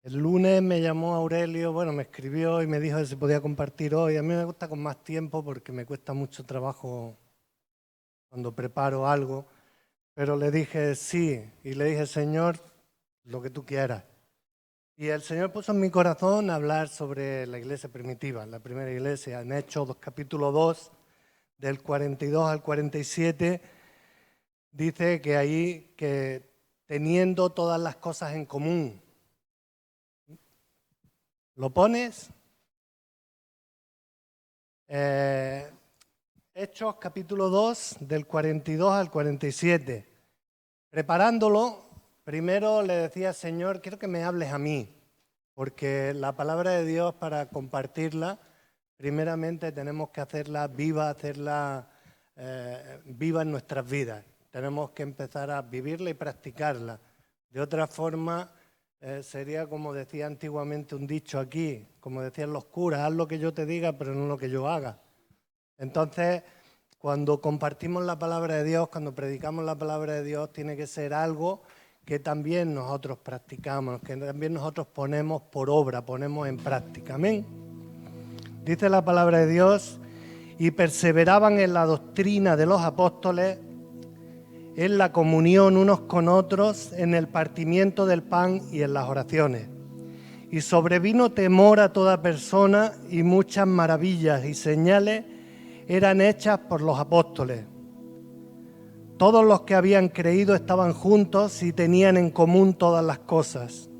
El lunes me llamó Aurelio, bueno, me escribió y me dijo que se podía compartir hoy. A mí me gusta con más tiempo porque me cuesta mucho trabajo cuando preparo algo, pero le dije sí y le dije, Señor, lo que tú quieras. Y el Señor puso en mi corazón hablar sobre la iglesia primitiva, la primera iglesia, en Hechos capítulo 2, del 42 al 47, dice que ahí que teniendo todas las cosas en común. ¿Lo pones? Hechos capítulo 2, del 42 al 47. Preparándolo, primero le decía, Señor, quiero que me hables a mí, porque la palabra de Dios para compartirla, primeramente tenemos que hacerla viva, viva en nuestras vidas. Tenemos que empezar a vivirla y practicarla. De otra forma, sería como decía antiguamente un dicho aquí, como decían los curas, haz lo que yo te diga, pero no lo que yo haga. Entonces, cuando compartimos la palabra de Dios, cuando predicamos la palabra de Dios, tiene que ser algo que también nosotros practicamos, que también nosotros ponemos por obra, ponemos en práctica. Amén. Dice la palabra de Dios, y perseveraban en la doctrina de los apóstoles, en la comunión unos con otros, en el partimiento del pan y en las oraciones. Y sobrevino temor a toda persona, y muchas maravillas y señales eran hechas por los apóstoles. Todos los que habían creído estaban juntos y tenían en común todas las cosas.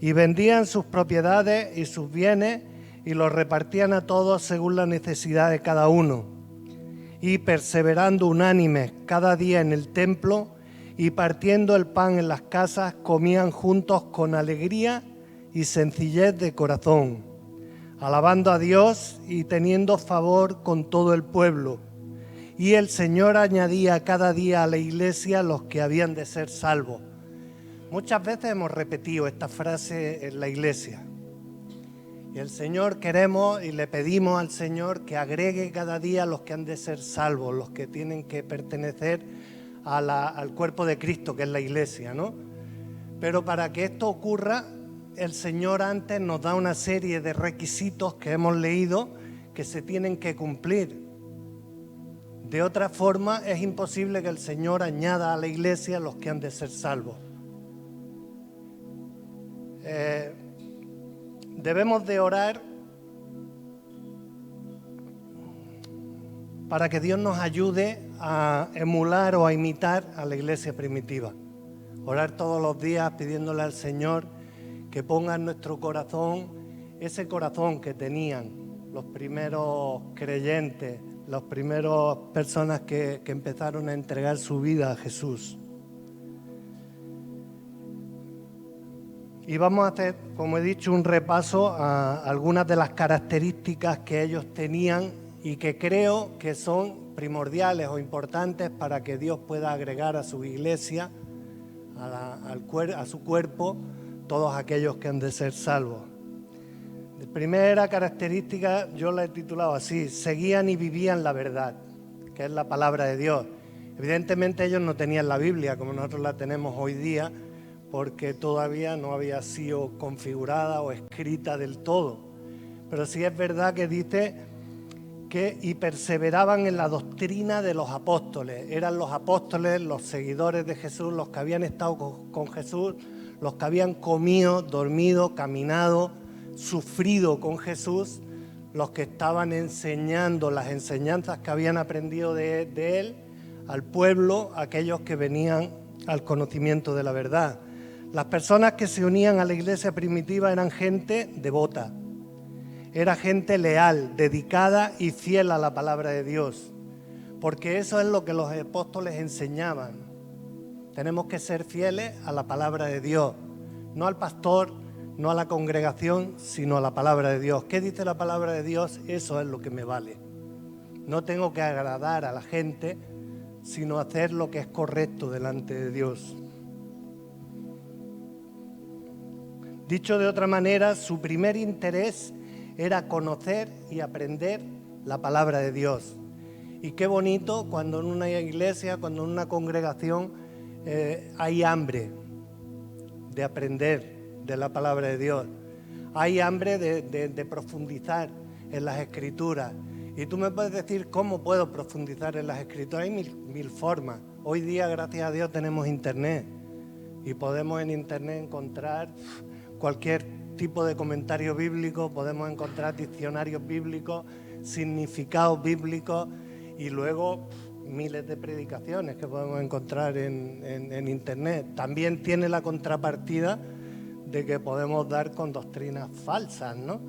Y vendían sus propiedades y sus bienes y los repartían a todos según la necesidad de cada uno. Y perseverando unánimes cada día en el templo y partiendo el pan en las casas, comían juntos con alegría y sencillez de corazón, alabando a Dios y teniendo favor con todo el pueblo. Y el Señor añadía cada día a la iglesia los que habían de ser salvos. Muchas veces hemos repetido esta frase en la iglesia. Y el Señor queremos y le pedimos al Señor que agregue cada día los que han de ser salvos, los que tienen que pertenecer al cuerpo de Cristo, que es la iglesia, ¿no? Pero para que esto ocurra, el Señor antes nos da una serie de requisitos que hemos leído que se tienen que cumplir. De otra forma, es imposible que el Señor añada a la iglesia los que han de ser salvos. Debemos de orar para que Dios nos ayude a emular o a imitar a la iglesia primitiva. Orar todos los días pidiéndole al Señor que ponga en nuestro corazón ese corazón que tenían los primeros creyentes, las primeras personas que empezaron a entregar su vida a Jesús. Y vamos a hacer, como he dicho, un repaso a algunas de las características que ellos tenían y que creo que son primordiales o importantes para que Dios pueda agregar a su iglesia, a su cuerpo, todos aquellos que han de ser salvos. La primera característica yo la he titulado así: seguían y vivían la verdad, que es la palabra de Dios. Evidentemente ellos no tenían la Biblia como nosotros la tenemos hoy día, porque todavía no había sido configurada o escrita del todo. Pero sí es verdad que dice que y perseveraban en la doctrina de los apóstoles. Eran los apóstoles, los seguidores de Jesús, los que habían estado con Jesús, los que habían comido, dormido, caminado, sufrido con Jesús, los que estaban enseñando las enseñanzas que habían aprendido de Él al pueblo, aquellos que venían al conocimiento de la verdad. Las personas que se unían a la iglesia primitiva eran gente devota, era gente leal, dedicada y fiel a la palabra de Dios, porque eso es lo que los apóstoles enseñaban. Tenemos que ser fieles a la palabra de Dios, no al pastor, no a la congregación, sino a la palabra de Dios. ¿Qué dice la palabra de Dios? Eso es lo que me vale. No tengo que agradar a la gente, sino hacer lo que es correcto delante de Dios. Dicho de otra manera, su primer interés era conocer y aprender la palabra de Dios. Y qué bonito cuando en una iglesia, cuando en una congregación hay hambre de aprender, de la palabra de Dios. Hay hambre de profundizar en las Escrituras. Y tú me puedes decir cómo puedo profundizar en las Escrituras. Hay mil formas. Hoy día, gracias a Dios, tenemos Internet. Y podemos en Internet encontrar cualquier tipo de comentario bíblico, podemos encontrar diccionarios bíblicos, significados bíblicos y luego miles de predicaciones que podemos encontrar en Internet. También tiene la contrapartida de que podemos dar con doctrinas falsas, ¿no?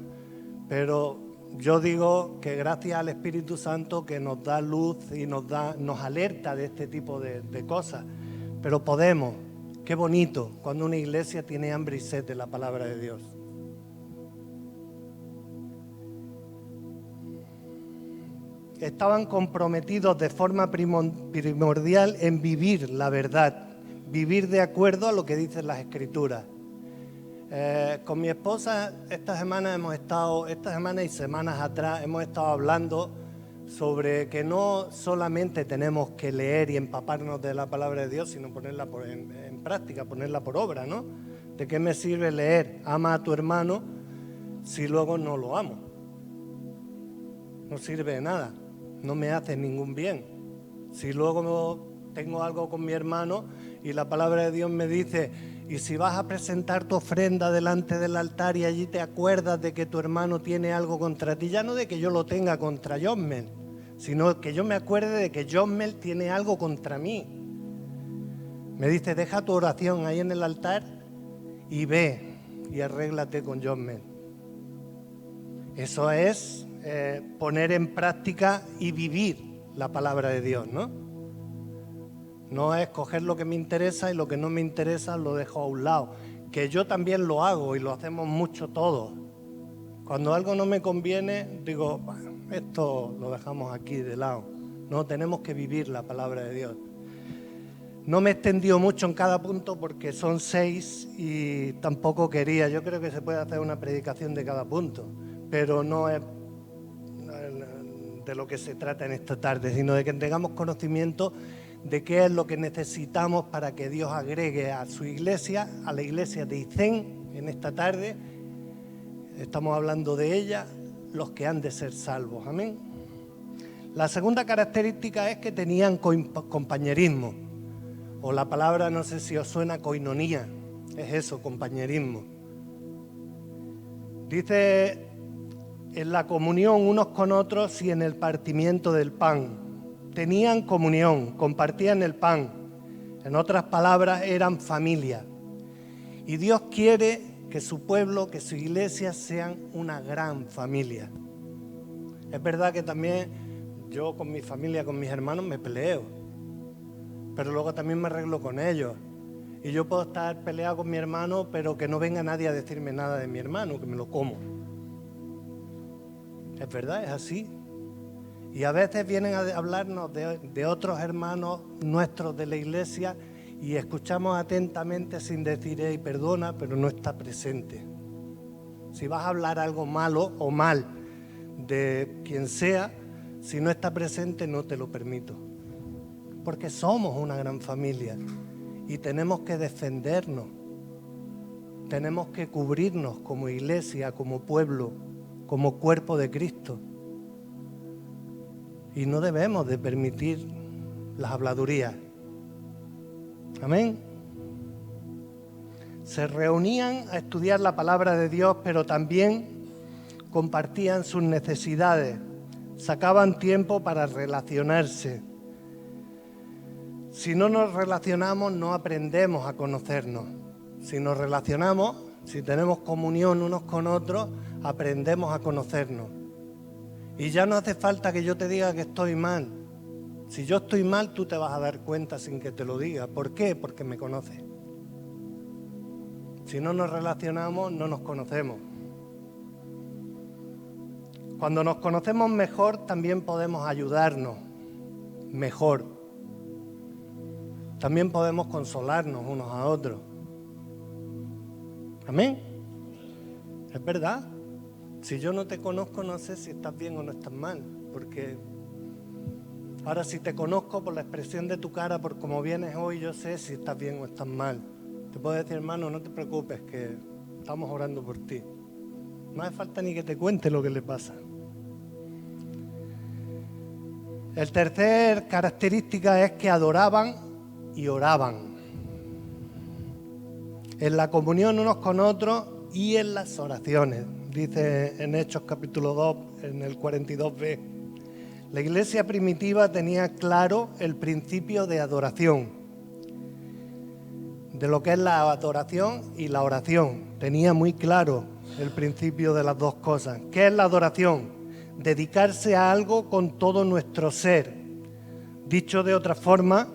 Pero yo digo que gracias al Espíritu Santo que nos da luz y nos alerta de este tipo de cosas. Pero podemos, qué bonito cuando una iglesia tiene hambre y sed de la palabra de Dios. Estaban comprometidos de forma primordial en vivir la verdad, vivir de acuerdo a lo que dicen las Escrituras. Con mi esposa esta semana y semanas atrás hemos estado hablando sobre que no solamente tenemos que leer y empaparnos de la palabra de Dios, sino ponerla en práctica, ponerla por obra, ¿no? ¿De qué me sirve leer ama a tu hermano si luego no lo amo? No sirve de nada, no me hace ningún bien. Si luego tengo algo con mi hermano y la palabra de Dios me dice, y si vas a presentar tu ofrenda delante del altar y allí te acuerdas de que tu hermano tiene algo contra ti, ya no de que yo lo tenga contra Josmel, sino que yo me acuerde de que Josmel tiene algo contra mí. Me dice, deja tu oración ahí en el altar y ve y arréglate con Josmel. Eso es poner en práctica y vivir la palabra de Dios, ¿no? No es coger lo que me interesa y lo que no me interesa lo dejo a un lado. Que yo también lo hago y lo hacemos mucho todos. Cuando algo no me conviene, digo, bueno, esto lo dejamos aquí de lado. No, tenemos que vivir la palabra de Dios. No me he extendido mucho en cada punto porque son 6 y tampoco quería. Yo creo que se puede hacer una predicación de cada punto, pero no es de lo que se trata en esta tarde, sino de que tengamos conocimiento de qué es lo que necesitamos para que Dios agregue a su iglesia, a la iglesia de Icén, en esta tarde. Estamos hablando de ella, los que han de ser salvos. Amén. La segunda característica es que tenían compañerismo, o la palabra, no sé si os suena, koinonía, es eso, compañerismo. Dice, en la comunión unos con otros y en el partimiento del pan. Tenían comunión, compartían el pan. En otras palabras, eran familia. Y Dios quiere que su pueblo, que su iglesia sean una gran familia. Es verdad que también yo con mi familia, con mis hermanos me peleo, pero luego también me arreglo con ellos. Y yo puedo estar peleado con mi hermano, pero que no venga nadie a decirme nada de mi hermano, que me lo como. Es verdad, es así. Y a veces vienen a hablarnos de otros hermanos nuestros de la iglesia y escuchamos atentamente sin decir, hey, perdona, pero no está presente. Si vas a hablar algo malo o mal de quien sea, si no está presente no te lo permito. Porque somos una gran familia y tenemos que defendernos. Tenemos que cubrirnos como iglesia, como pueblo, como cuerpo de Cristo. Y no debemos de permitir las habladurías. Amén. Se reunían a estudiar la palabra de Dios, pero también compartían sus necesidades. Sacaban tiempo para relacionarse. Si no nos relacionamos, no aprendemos a conocernos. Si nos relacionamos, si tenemos comunión unos con otros, aprendemos a conocernos. Y ya no hace falta que yo te diga que estoy mal. Si yo estoy mal, tú te vas a dar cuenta sin que te lo diga. ¿Por qué? Porque me conoces. Si no nos relacionamos, no nos conocemos. Cuando nos conocemos mejor, también podemos ayudarnos mejor. También podemos consolarnos unos a otros. ¿Amén? ¿Es verdad? Si yo no te conozco, no sé si estás bien o no estás mal, porque ahora si te conozco por la expresión de tu cara, por cómo vienes hoy, yo sé si estás bien o estás mal. Te puedo decir, hermano, no te preocupes, que estamos orando por ti. No hace falta ni que te cuente lo que le pasa. El tercer característica es que adoraban y oraban. En la comunión unos con otros y en las oraciones. Dice en Hechos capítulo 2, en el 42b. La iglesia primitiva tenía claro el principio de adoración, de lo que es la adoración y la oración. Tenía muy claro el principio de las dos cosas. ¿Qué es la adoración? Dedicarse a algo con todo nuestro ser. Dicho de otra forma,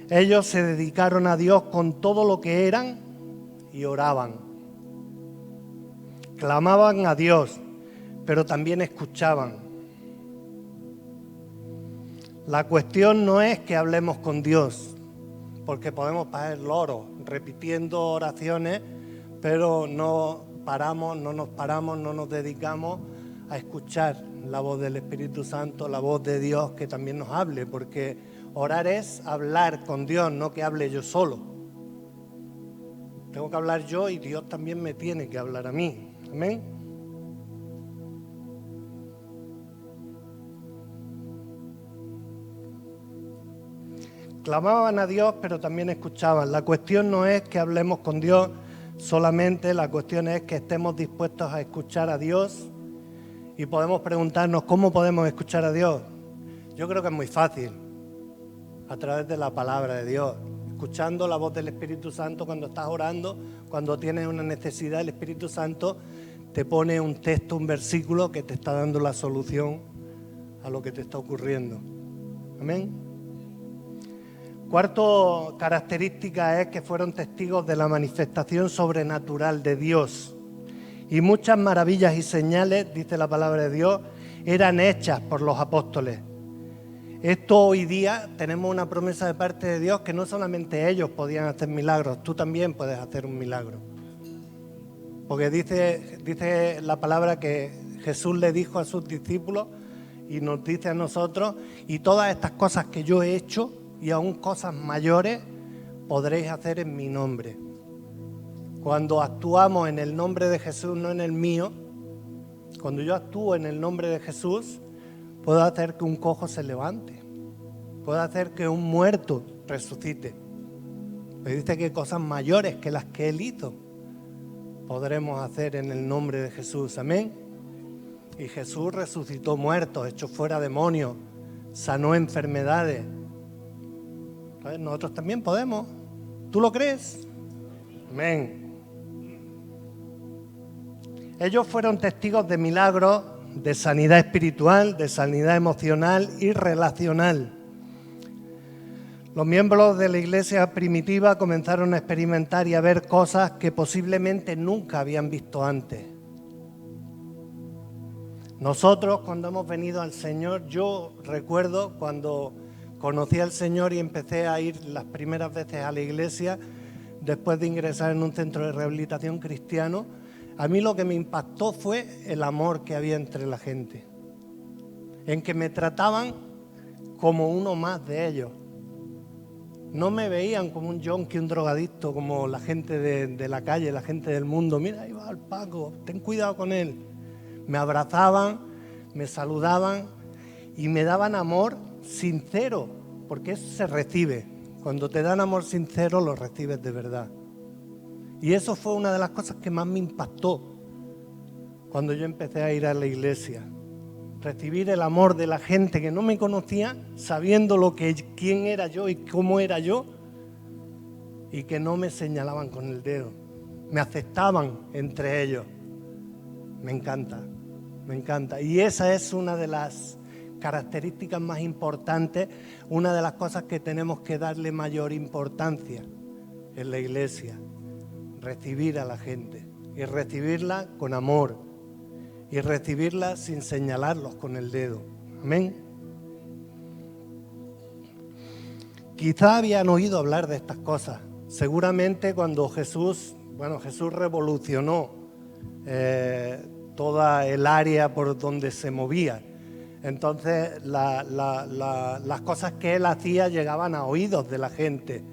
ellos se dedicaron a Dios con todo lo que eran y oraban. Clamaban a Dios, pero también escuchaban. La cuestión no es que hablemos con Dios, porque podemos pasar loros repitiendo oraciones, pero no nos dedicamos a escuchar la voz del Espíritu Santo, la voz de Dios que también nos hable, porque orar es hablar con Dios, no que hable yo solo. Tengo que hablar yo y Dios también me tiene que hablar a mí. Amén. Clamaban a Dios, pero también escuchaban. La cuestión no es que hablemos con Dios solamente, la cuestión es que estemos dispuestos a escuchar a Dios. Y podemos preguntarnos, ¿cómo podemos escuchar a Dios? Yo creo que es muy fácil, a través de la palabra de Dios, escuchando la voz del Espíritu Santo cuando estás orando, cuando tienes una necesidad, el Espíritu Santo te pone un texto, un versículo que te está dando la solución a lo que te está ocurriendo. Amén. Cuarta característica es que fueron testigos de la manifestación sobrenatural de Dios. Y muchas maravillas y señales, dice la palabra de Dios, eran hechas por los apóstoles. Esto hoy día tenemos una promesa de parte de Dios que no solamente ellos podían hacer milagros, tú también puedes hacer un milagro. Porque dice la palabra que Jesús le dijo a sus discípulos y nos dice a nosotros, y todas estas cosas que yo he hecho y aún cosas mayores podréis hacer en mi nombre. Cuando actuamos en el nombre de Jesús, no en el mío, cuando yo actúo en el nombre de Jesús, puedo hacer que un cojo se levante, puedo hacer que un muerto resucite. Me dice que cosas mayores que las que Él hizo podremos hacer en el nombre de Jesús. Amén. Y Jesús resucitó muertos, echó fuera demonios, sanó enfermedades. ¿Sabes? Nosotros también podemos. ¿Tú lo crees? Amén. Ellos fueron testigos de milagros, de sanidad espiritual, de sanidad emocional y relacional. Los miembros de la iglesia primitiva comenzaron a experimentar y a ver cosas que posiblemente nunca habían visto antes. Nosotros, cuando hemos venido al Señor, yo recuerdo cuando conocí al Señor y empecé a ir las primeras veces a la iglesia, después de ingresar en un centro de rehabilitación cristiano, a mí lo que me impactó fue el amor que había entre la gente, en que me trataban como uno más de ellos. No me veían como un yonki, un drogadicto, como la gente de la calle, la gente del mundo. Mira, ahí va el Paco, ten cuidado con él. Me abrazaban, me saludaban y me daban amor sincero, porque eso se recibe. Cuando te dan amor sincero, lo recibes de verdad. Y eso fue una de las cosas que más me impactó cuando yo empecé a ir a la iglesia. Recibir el amor de la gente que no me conocía, sabiendo quién era yo y cómo era yo, y que no me señalaban con el dedo. Me aceptaban entre ellos. Me encanta, me encanta. Y esa es una de las características más importantes, una de las cosas que tenemos que darle mayor importancia en la iglesia. Recibir a la gente y recibirla con amor y recibirla sin señalarlos con el dedo. Amén. Quizá habían oído hablar de estas cosas. Seguramente cuando Jesús revolucionó toda el área por donde se movía. Entonces las cosas que Él hacía llegaban a oídos de la gente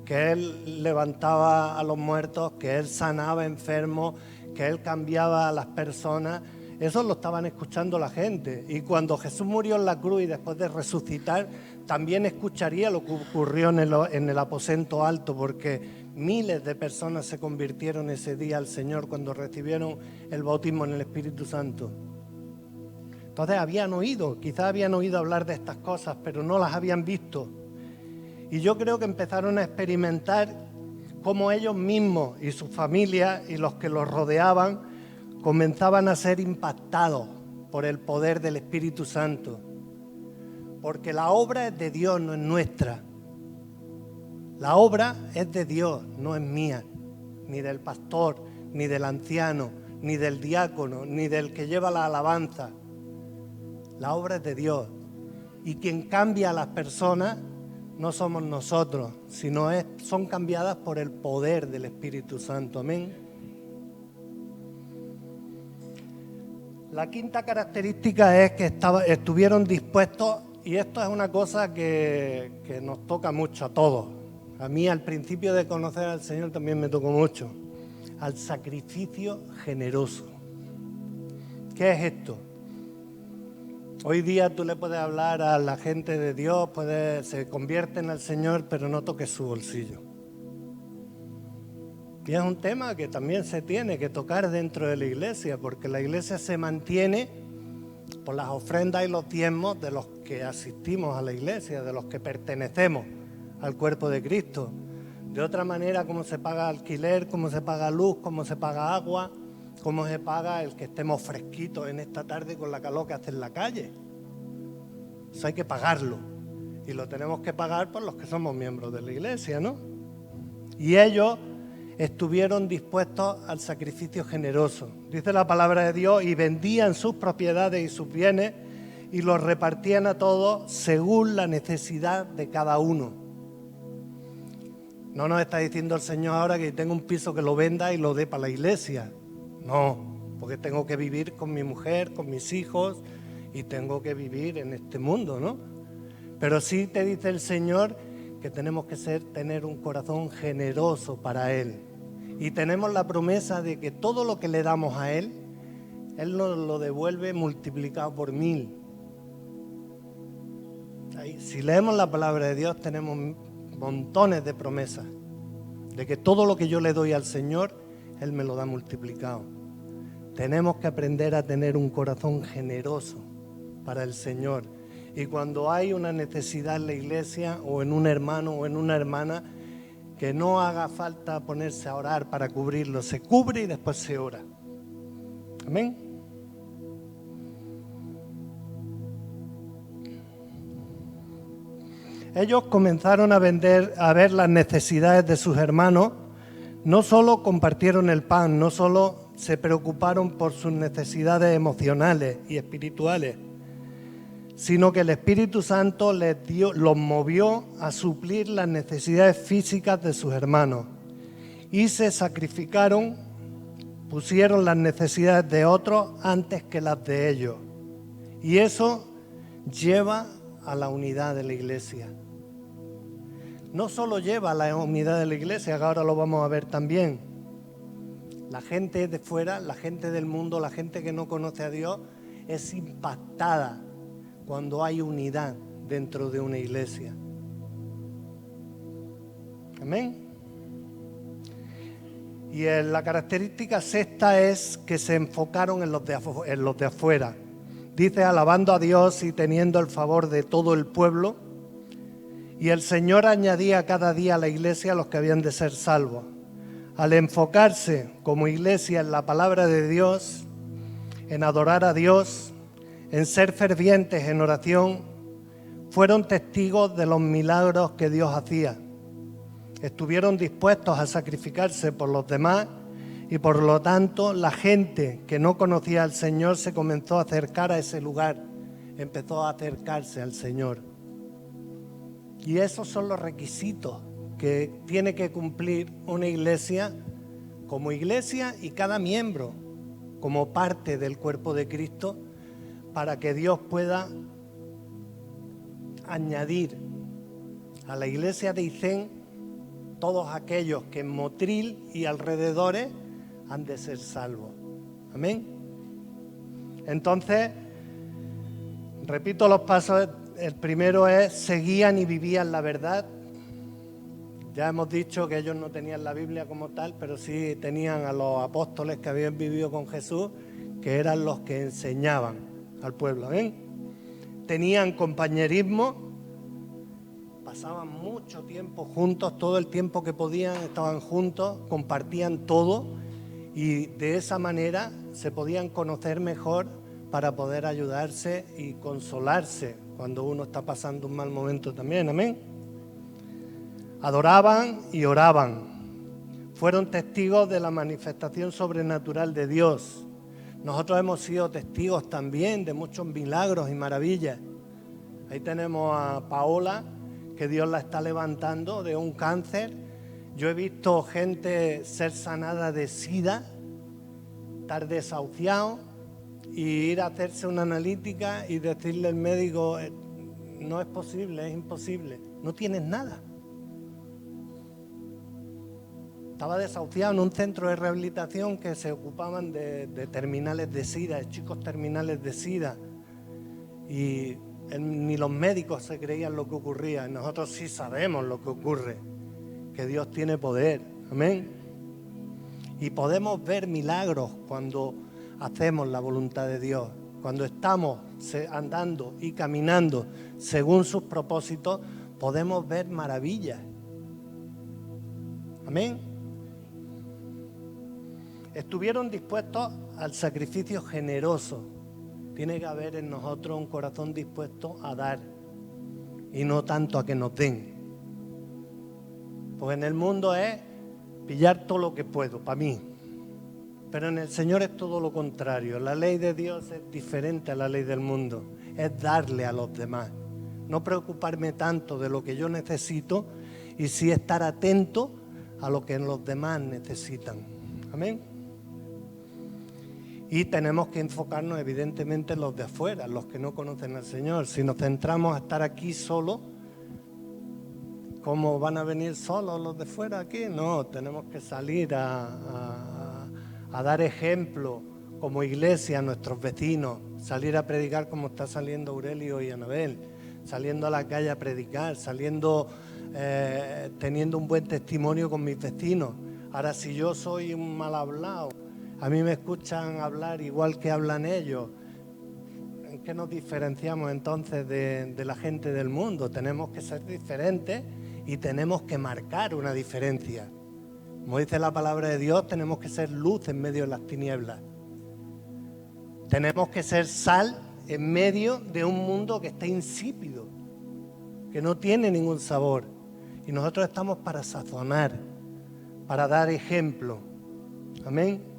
que Él levantaba a los muertos, que Él sanaba enfermos, que Él cambiaba a las personas. Eso lo estaban escuchando la gente. Y cuando Jesús murió en la cruz y después de resucitar, también escucharía lo que ocurrió en el aposento alto, porque miles de personas se convirtieron ese día al Señor cuando recibieron el bautismo en el Espíritu Santo. Entonces quizás habían oído hablar de estas cosas, pero no las habían visto. Y yo creo que empezaron a experimentar cómo ellos mismos y sus familias y los que los rodeaban comenzaban a ser impactados por el poder del Espíritu Santo. Porque la obra es de Dios, no es nuestra. La obra es de Dios, no es mía, ni del pastor, ni del anciano, ni del diácono, ni del que lleva la alabanza. La obra es de Dios. Y quien cambia a las personas no somos nosotros, sino son cambiadas por el poder del Espíritu Santo. Amén. La quinta característica es que estuvieron dispuestos, y esto es una cosa que nos toca mucho a todos. A mí al principio de conocer al Señor también me tocó mucho. Al sacrificio generoso. ¿Qué es esto? Hoy día tú le puedes hablar a la gente de Dios, se convierten al Señor, pero no toques su bolsillo. Y es un tema que también se tiene que tocar dentro de la iglesia, porque la iglesia se mantiene por las ofrendas y los diezmos de los que asistimos a la iglesia, de los que pertenecemos al cuerpo de Cristo. De otra manera, cómo se paga alquiler, cómo se paga luz, cómo se paga agua, cómo se paga el que estemos fresquitos en esta tarde con la calor que hace en la calle. Eso hay que pagarlo. Y lo tenemos que pagar por los que somos miembros de la iglesia, ¿no? Y ellos estuvieron dispuestos al sacrificio generoso. Dice la palabra de Dios, y vendían sus propiedades y sus bienes y los repartían a todos según la necesidad de cada uno. No nos está diciendo el Señor ahora que tengo un piso que lo venda y lo dé para la iglesia. No, porque tengo que vivir con mi mujer, con mis hijos y tengo que vivir en este mundo, ¿no? Pero sí te dice el Señor que tenemos que tener un corazón generoso para Él. Y tenemos la promesa de que todo lo que le damos a Él, Él nos lo devuelve multiplicado por 1000. Si leemos la palabra de Dios, tenemos montones de promesas de que todo lo que yo le doy al Señor, Él me lo da multiplicado. Tenemos que aprender a tener un corazón generoso para el Señor. Y cuando hay una necesidad en la iglesia o en un hermano o en una hermana, que no haga falta ponerse a orar para cubrirlo. Se cubre y después se ora. Amén. Ellos comenzaron a ver las necesidades de sus hermanos. No solo compartieron el pan, no solo se preocuparon por sus necesidades emocionales y espirituales, sino que el Espíritu Santo los movió a suplir las necesidades físicas de sus hermanos y se sacrificaron, pusieron las necesidades de otros antes que las de ellos. Y eso lleva a la unidad de la iglesia. No solo lleva a la unidad de la iglesia, que ahora lo vamos a ver también. La gente de fuera, la gente del mundo, la gente que no conoce a Dios, es impactada cuando hay unidad dentro de una iglesia. Amén. Y la característica sexta es que se enfocaron en los de afuera. Dice, alabando a Dios y teniendo el favor de todo el pueblo. Y el Señor añadía cada día a la iglesia a los que habían de ser salvos. Al enfocarse como iglesia en la palabra de Dios, en adorar a Dios, en ser fervientes en oración, fueron testigos de los milagros que Dios hacía. Estuvieron dispuestos a sacrificarse por los demás y por lo tanto la gente que no conocía al Señor se comenzó a acercar a ese lugar, empezó a acercarse al Señor. Y esos son los requisitos que tiene que cumplir una iglesia como iglesia y cada miembro como parte del cuerpo de Cristo, para que Dios pueda añadir a la iglesia de Icén todos aquellos que en Motril y alrededores han de ser salvos. Amén. Entonces, repito los pasos. El primero es: seguían y vivían la verdad. Ya hemos dicho que ellos no tenían la Biblia como tal, pero sí tenían a los apóstoles que habían vivido con Jesús, que eran los que enseñaban al pueblo. ¿Ven? Tenían compañerismo, pasaban mucho tiempo juntos, todo el tiempo que podían estaban juntos, compartían todo y de esa manera se podían conocer mejor para poder ayudarse y consolarse cuando uno está pasando un mal momento también. Amén. Adoraban y oraban. Fueron testigos de la manifestación sobrenatural de Dios. Nosotros hemos sido testigos también de muchos milagros y maravillas. Ahí tenemos a Paola, que Dios la está levantando de un cáncer. Yo he visto gente ser sanada de SIDA, estar desahuciado y ir a hacerse una analítica y decirle al médico: no es posible, es imposible, no tienes nada. Estaba desahuciado en un centro de rehabilitación que se ocupaban de terminales de SIDA, de chicos terminales de SIDA. Y ni los médicos se creían lo que ocurría. Nosotros sí sabemos lo que ocurre, que Dios tiene poder. Amén. Y podemos ver milagros cuando hacemos la voluntad de Dios. Cuando estamos andando y caminando según sus propósitos, podemos ver maravillas. Amén. Estuvieron dispuestos al sacrificio generoso. Tiene que haber en nosotros un corazón dispuesto a dar y no tanto a que nos den. Porque en el mundo es pillar todo lo que puedo, para mí. Pero en el Señor es todo lo contrario. La ley de Dios es diferente a la ley del mundo. Es darle a los demás. No preocuparme tanto de lo que yo necesito y sí estar atento a lo que los demás necesitan. Amén. Y tenemos que enfocarnos evidentemente en los de afuera, en los que no conocen al Señor. Si nos centramos a estar aquí solos, ¿cómo van a venir solos los de fuera aquí? No, tenemos que salir a dar ejemplo como iglesia a nuestros vecinos, salir a predicar como está saliendo Aurelio y Anabel, saliendo a la calle a predicar, saliendo teniendo un buen testimonio con mis vecinos. Ahora, si yo soy un mal hablado, a mí me escuchan hablar igual que hablan ellos, ¿en qué nos diferenciamos entonces de la gente del mundo? Tenemos que ser diferentes y tenemos que marcar una diferencia. Como dice la palabra de Dios, tenemos que ser luz en medio de las tinieblas. Tenemos que ser sal en medio de un mundo que está insípido, que no tiene ningún sabor. Y nosotros estamos para sazonar, para dar ejemplo. Amén.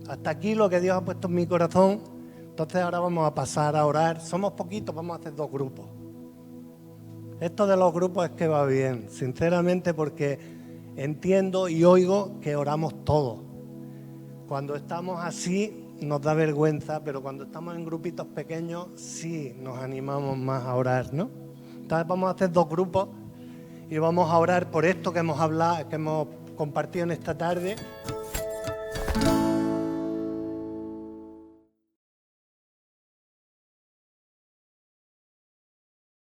Hasta aquí lo que Dios ha puesto en mi corazón. Entonces ahora vamos a pasar a orar. Somos poquitos, vamos a hacer 2 grupos. Esto de los grupos es que va bien, sinceramente, porque entiendo y oigo que oramos todos. Cuando estamos así nos da vergüenza, pero cuando estamos en grupitos pequeños sí nos animamos más a orar, ¿no? Entonces vamos a hacer 2 grupos y vamos a orar por esto que hemos hablado, que hemos compartido en esta tarde.